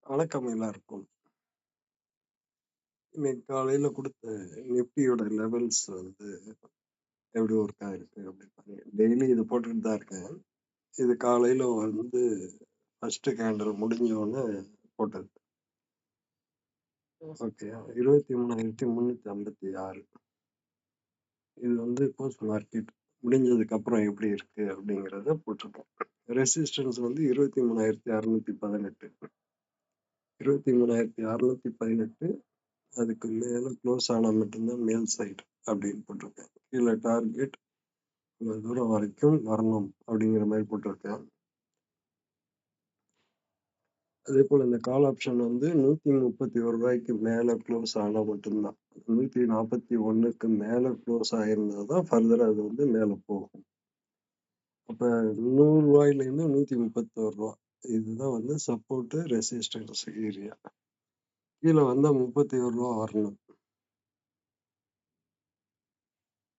வணக்கம் எல்லாருக்கும். இன்னைக்கு காலையில குடுத்த நிஃப்டியோட லெவல்ஸ் வந்து எப்படி ஒர்க் ஆயிருக்கு அப்படின்னு டெய்லி இது போட்டுட்டு தான் இருக்கேன். இது காலையில வந்து ஃபர்ஸ்ட் கேண்டில் முடிஞ்ச உடனே போட்டது. ஓகே, 23,356. இது வந்து போஸ்ட் மார்க்கெட் முடிஞ்சதுக்கு அப்புறம் எப்படி இருக்கு அப்படிங்கிறத போட்டிருக்கேன். ரெசிஸ்டன்ஸ் வந்து 23,618. 23,618 அதுக்கு மேல க்ளோஸ் ஆனா மட்டும்தான் மேல் சைடு அப்படின்னு போட்டிருக்கேன். கீழே டார்கெட் இவ்வளவு தூரம் வரைக்கும் வரணும் அப்படிங்கிற மாதிரி போட்டிருக்கேன். அதே போல இந்த கால் ஆப்ஷன் வந்து 131 ரூபாய்க்கு மேல க்ளோஸ் ஆனா மட்டும்தான், 141க்கு மேல க்ளோஸ் ஆயிருந்தாதான் ஃபர்தர் அது வந்து மேல போகும். அப்ப 100 ரூபாயில இருந்து 131 ரூபாய் இதுதான் வந்து சப்போர்ட் ரெசிஸ்டன்ஸ் ஏரியா. கீழே வந்தா 31 ரூபாய் வரணும்.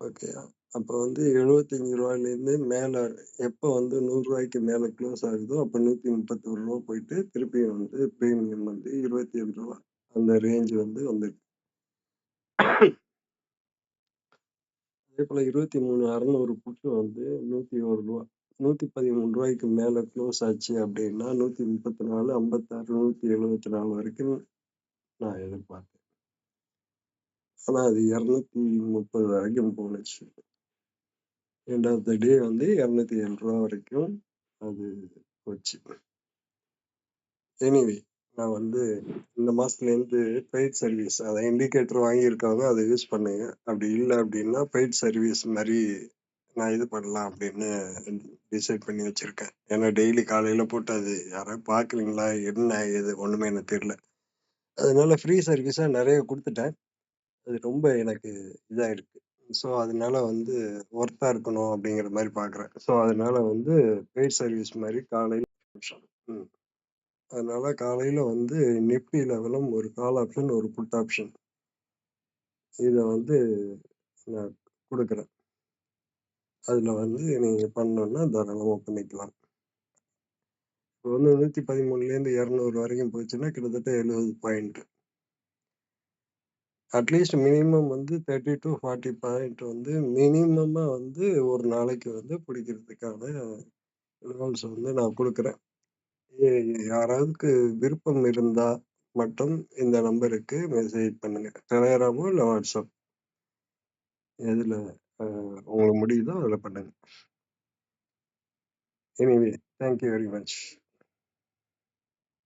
ஓகே, அப்ப வந்து 75 ரூபாயிலேருந்து மேல எப்போ வந்து 100 ரூபாய்க்கு மேல க்ளோஸ் ஆகுதோ அப்ப 131 ரூபா போயிட்டு திருப்பியும் வந்து பிரீமியம் வந்து 27 ரூபா அந்த ரேஞ்ச் வந்து வந்துருக்கு. அதே போல 23,600 புட்டு வந்து 101 ரூபா 113 ரூபாய்க்கு மேல க்ளோஸ் ஆச்சு அப்படின்னா 134, 56, 174 வரைக்கும் நான் எதிர்பார்த்தேன். ஆனா அது 230 வரைக்கும் போனுச்சு. எண்ட் ஆஃப் த டே வந்து 207 ரூபா வரைக்கும் அது போச்சு. எனிவே, நான் வந்து இந்த மாசத்துலேருந்து பெய்ட் சர்வீஸ் அதை இண்டிகேட்டர் வாங்கியிருக்காங்க, அதை யூஸ் பண்ணுங்க. அப்படி இல்லை அப்படின்னா பெய்ட் சர்வீஸ் மாதிரி நான் இது பண்ணலாம் அப்படின்னு டிசைட் பண்ணி வச்சிருக்கேன். ஏன்னா டெய்லி காலையில போட்டு அது யாராவது பார்க்குறீங்களா என்ன இது ஒண்ணுமே எனக்கு தெரியல. அதனால ஃப்ரீ சர்வீஸா நிறைய கொடுத்துட்டேன். அது ரொம்ப எனக்கு இதாயிருக்கு. ஸோ அதனால வந்து ஒர்த்தா இருக்கணும் அப்படிங்கிற மாதிரி பார்க்குறேன். ஸோ அதனால வந்து பெய்ட் சர்வீஸ் மாதிரி காலையில் அதனால காலையில வந்து நிஃப்டி லெவலும் ஒரு கால் ஆப்ஷன் ஒரு புட் ஆப்ஷன் இதை வந்து நான் கொடுக்குறேன். அதுல வந்து நீங்க பண்ணணும்னா தாராளமா பண்ணிக்கலாம். இப்போ வந்து 113லேருந்து 200 வரைக்கும் போச்சுன்னா கிட்டத்தட்ட 70 பாயிண்ட். அட்லீஸ்ட் மினிமம் வந்து 30 to 40 பாயிண்ட் வந்து மினிமமா வந்து ஒரு நாளைக்கு வந்து பிடிக்கிறதுக்கான லெவல்ஸ் வந்து நான் கொடுக்குறேன். யாராவதுக்கு விருப்பம் இருந்தா மட்டும் இந்த நம்பருக்கு மெசேஜ் பண்ணுங்க. டெலகிராமோ இல்லை வாட்ஸ்அப் எதுல உங்களுக்கு முடியுதோ அதில் பண்ணுங்க. Anyway, thank you very much.